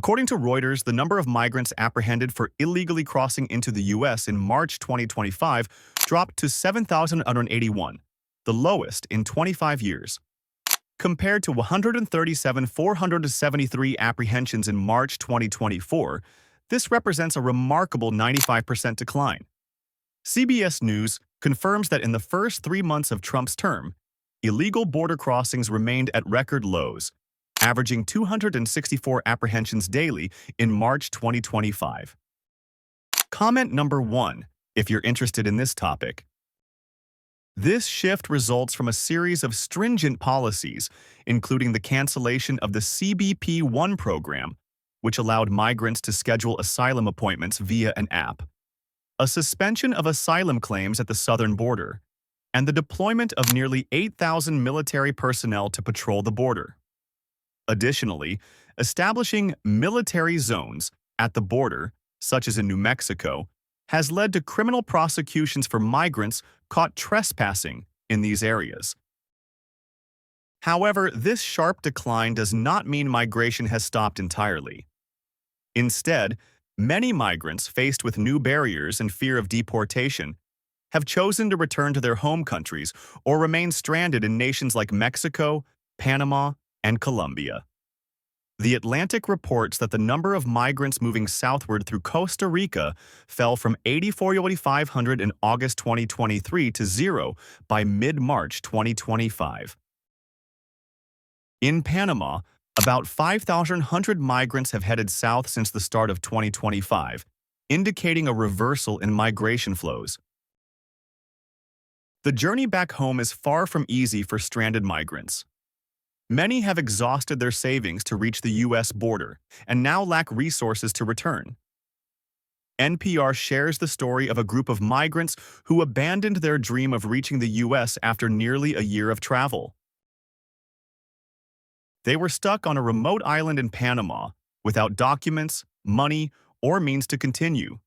According to Reuters, the number of migrants apprehended for illegally crossing into the U.S. in March 2025 dropped to 7,181, the lowest in 25 years. Compared to 137,473 apprehensions in March 2024, this represents a remarkable 95% decline. CBS News confirms that in the first 3 months of Trump's term, illegal border crossings remained at record lows, averaging 264 apprehensions daily in March 2025. Comment number 1, if you're interested in this topic. This shift results from a series of stringent policies, including the cancellation of the CBP-1 program, which allowed migrants to schedule asylum appointments via an app, a suspension of asylum claims at the southern border, and the deployment of nearly 8,000 military personnel to patrol the border. Additionally, establishing military zones at the border, such as in New Mexico, has led to criminal prosecutions for migrants caught trespassing in these areas. However, this sharp decline does not mean migration has stopped entirely. Instead, many migrants faced with new barriers and fear of deportation have chosen to return to their home countries or remain stranded in nations like Mexico, Panama, and Colombia. The Atlantic reports that the number of migrants moving southward through Costa Rica fell from 84,500 in August 2023 to 0 by mid-March 2025. In Panama, about 5,100 migrants have headed south since the start of 2025, indicating a reversal in migration flows. The journey back home is far from easy for stranded migrants. Many have exhausted their savings to reach the U.S. border and now lack resources to return. NPR shares the story of a group of migrants who abandoned their dream of reaching the U.S. after nearly a year of travel. They were stuck on a remote island in Panama without documents, money, or means to continue.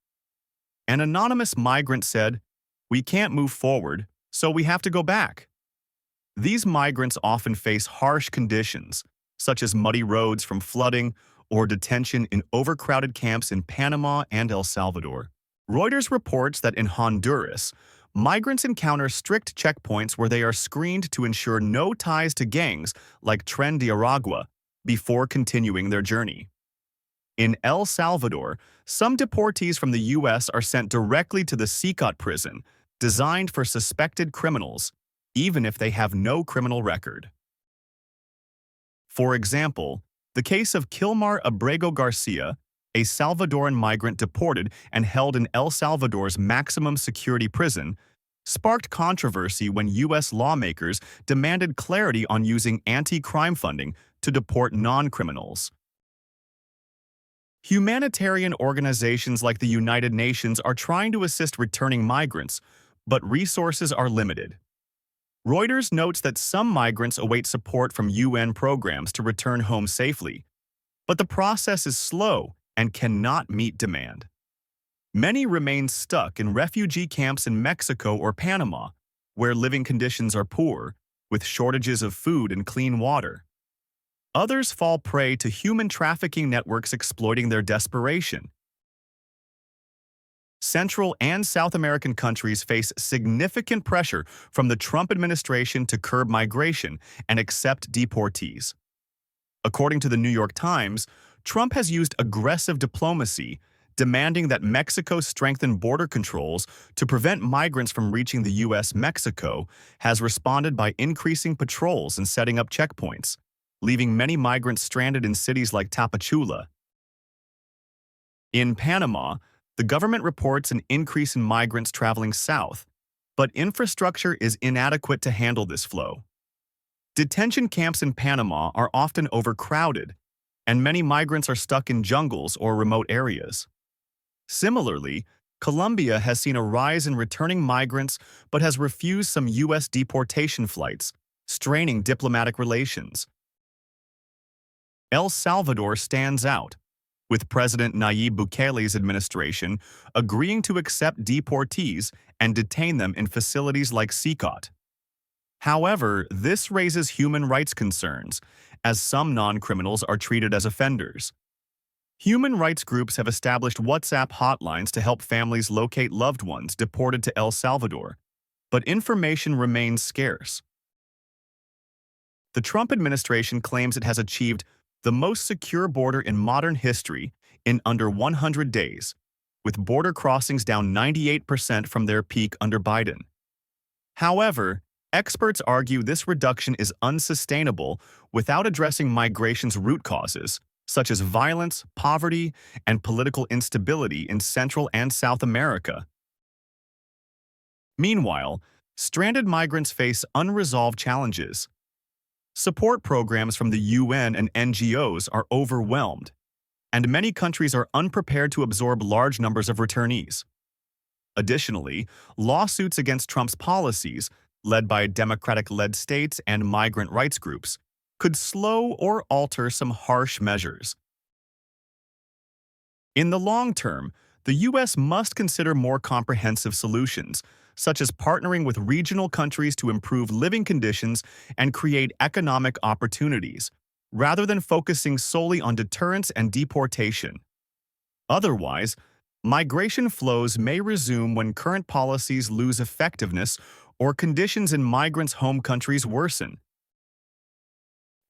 An anonymous migrant said, "We can't move forward, so we have to go back." These migrants often face harsh conditions, such as muddy roads from flooding or detention in overcrowded camps in Panama and El Salvador. Reuters reports that in Honduras, migrants encounter strict checkpoints where they are screened to ensure no ties to gangs like Tren de Aragua before continuing their journey. In El Salvador, some deportees from the U.S. are sent directly to the Secot prison, designed for suspected criminals, even if they have no criminal record. For example, the case of Kilmar Abrego Garcia, a Salvadoran migrant deported and held in El Salvador's maximum security prison, sparked controversy when U.S. lawmakers demanded clarity on using anti-crime funding to deport non-criminals. Humanitarian organizations like the United Nations are trying to assist returning migrants, but resources are limited. Reuters notes that some migrants await support from UN programs to return home safely, but the process is slow and cannot meet demand. Many remain stuck in refugee camps in Mexico or Panama, where living conditions are poor, with shortages of food and clean water. Others fall prey to human trafficking networks exploiting their desperation. Central and South American countries face significant pressure from the Trump administration to curb migration and accept deportees. According to the New York Times, Trump has used aggressive diplomacy, demanding that Mexico strengthen border controls to prevent migrants from reaching the U.S. Mexico has responded by increasing patrols and setting up checkpoints, leaving many migrants stranded in cities like Tapachula. In Panama, the government reports an increase in migrants traveling south, but infrastructure is inadequate to handle this flow. Detention camps in Panama are often overcrowded, and many migrants are stuck in jungles or remote areas. Similarly, Colombia has seen a rise in returning migrants but has refused some U.S. deportation flights, straining diplomatic relations. El Salvador stands out, with President Nayib Bukele's administration agreeing to accept deportees and detain them in facilities like Secot. However, this raises human rights concerns, as some non-criminals are treated as offenders. Human rights groups have established WhatsApp hotlines to help families locate loved ones deported to El Salvador, but information remains scarce. The Trump administration claims it has achieved the most secure border in modern history in under 100 days, with border crossings down 98% from their peak under Biden. However, experts argue this reduction is unsustainable without addressing migration's root causes, such as violence, poverty, and political instability in Central and South America. Meanwhile, stranded migrants face unresolved challenges. Support programs from the UN and NGOs are overwhelmed, and many countries are unprepared to absorb large numbers of returnees. Additionally, lawsuits against Trump's policies, led by Democratic-led states and migrant rights groups, could slow or alter some harsh measures. In the long term, the U.S. must consider more comprehensive solutions, such as partnering with regional countries to improve living conditions and create economic opportunities, rather than focusing solely on deterrence and deportation. Otherwise, migration flows may resume when current policies lose effectiveness or conditions in migrants' home countries worsen.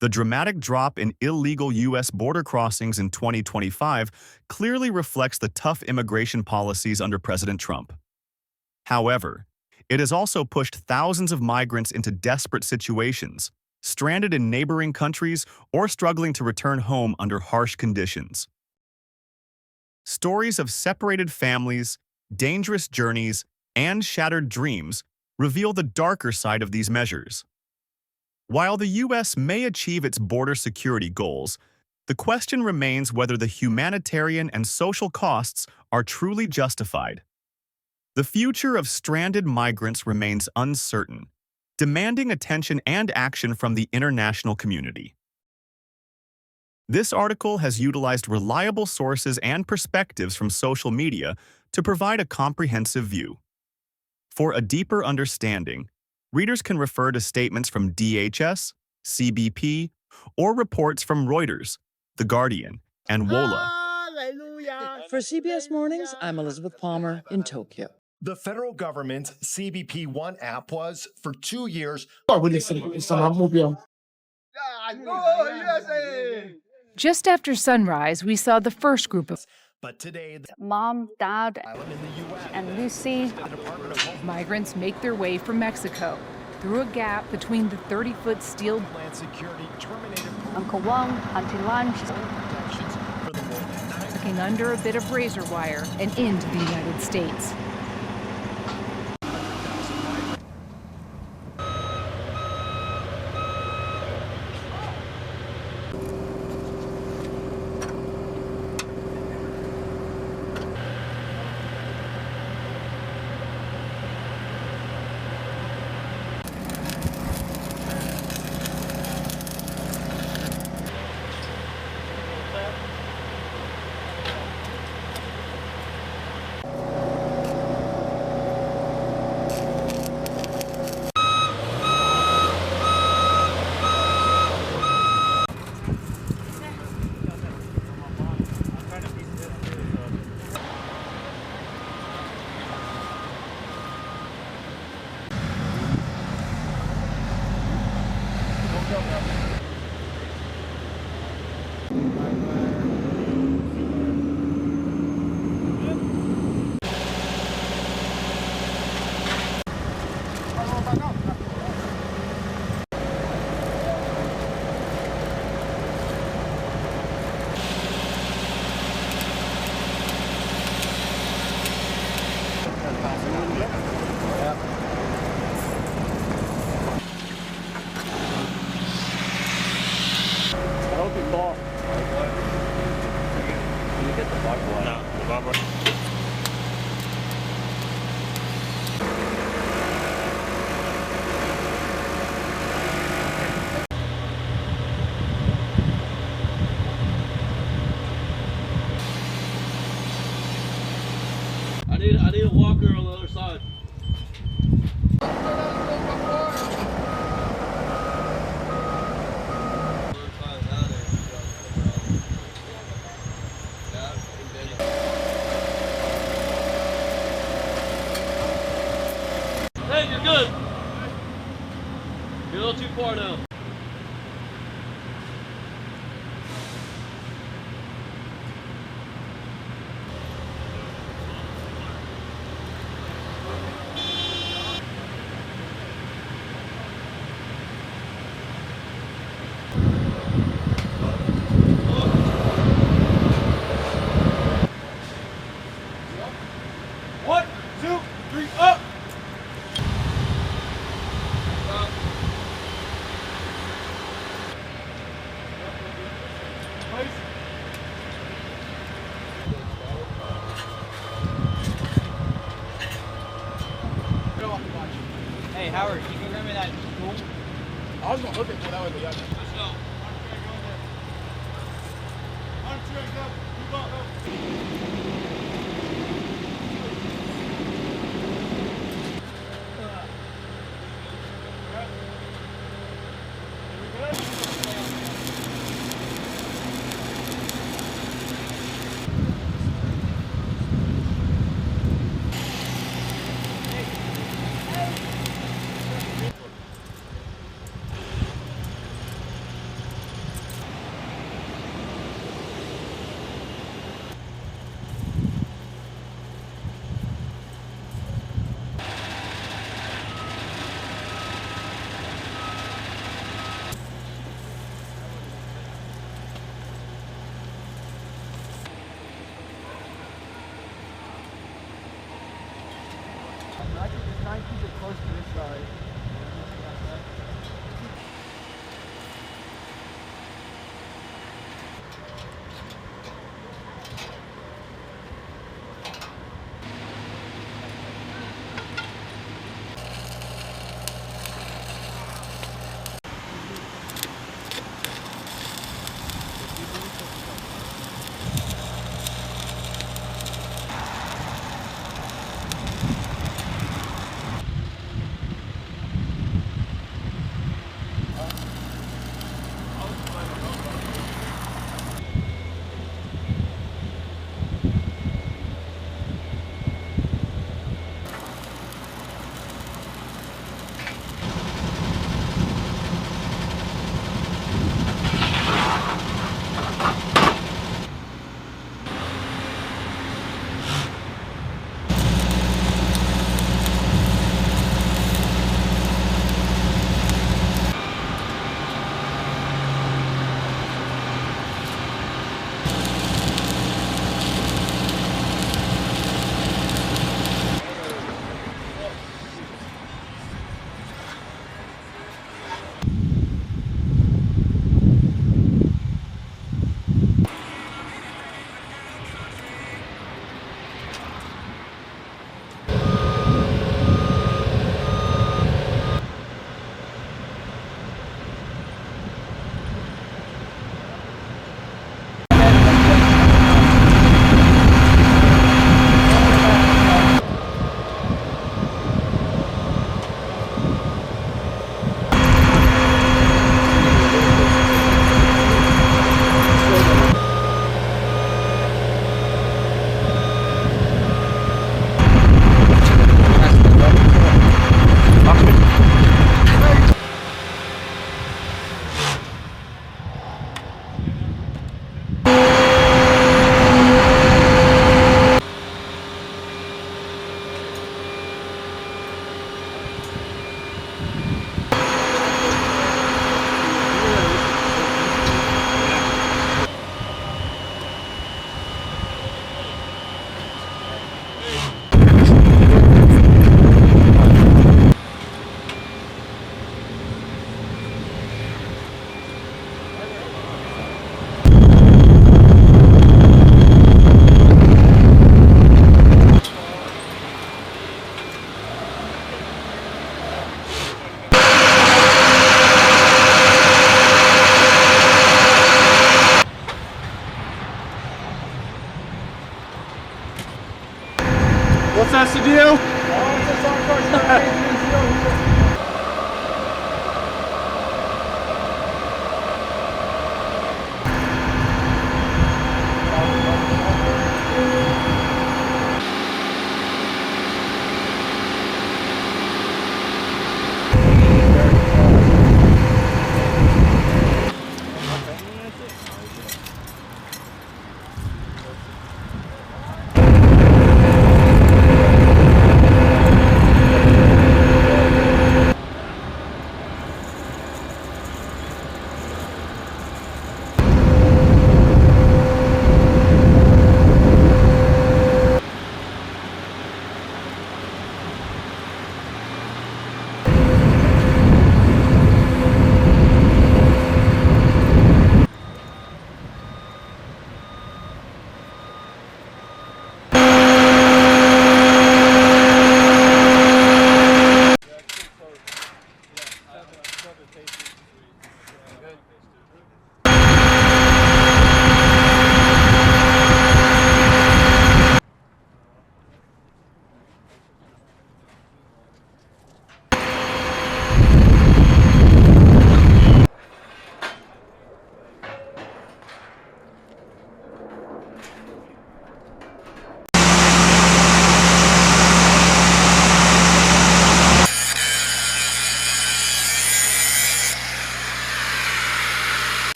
The dramatic drop in illegal U.S. border crossings in 2025 clearly reflects the tough immigration policies under President Trump. However, it has also pushed thousands of migrants into desperate situations, stranded in neighboring countries or struggling to return home under harsh conditions. Stories of separated families, dangerous journeys, and shattered dreams reveal the darker side of these measures. While the U.S. may achieve its border security goals, the question remains whether the humanitarian and social costs are truly justified. The future of stranded migrants remains uncertain, demanding attention and action from the international community. This article has utilized reliable sources and perspectives from social media to provide a comprehensive view. For a deeper understanding, readers can refer to statements from DHS, CBP, or reports from Reuters, The Guardian, and WOLA. For CBS Mornings, I'm Elizabeth Palmer in Tokyo. The federal government's CBP One app was, for 2 years, Just after sunrise, we saw the first group of but today, Mom, Dad, in the U.S. and Lucy. The Department of Homeland migrants make their way from Mexico through a gap between the 30-foot steel Security terminated Uncle Wong, Auntie Lunch. protections for the more than 9 under a bit of razor wire and into the United States. I need a walker on the other side. far now? One, two, three, up! Hey Howard, you can remember that school? I was gonna look at that way, but yeah. Let's go. I can just try and keep it close to this side.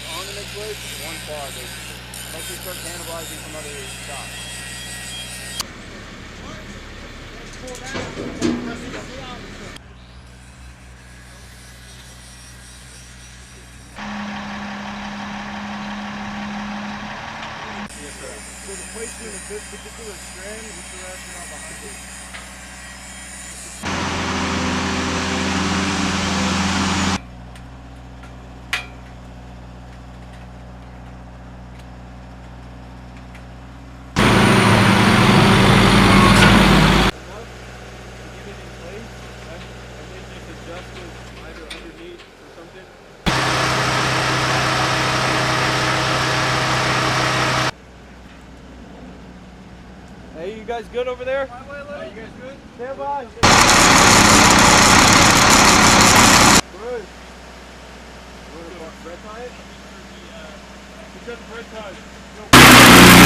on the next place, one bar basically. Unless they start cannibalizing some other shots. So the placement of this particular strand, what's the rationale behind it? Hey, you guys good over there? Hey, you guys good? Stand by. Good. You want to bread tie it? We got the bread tie.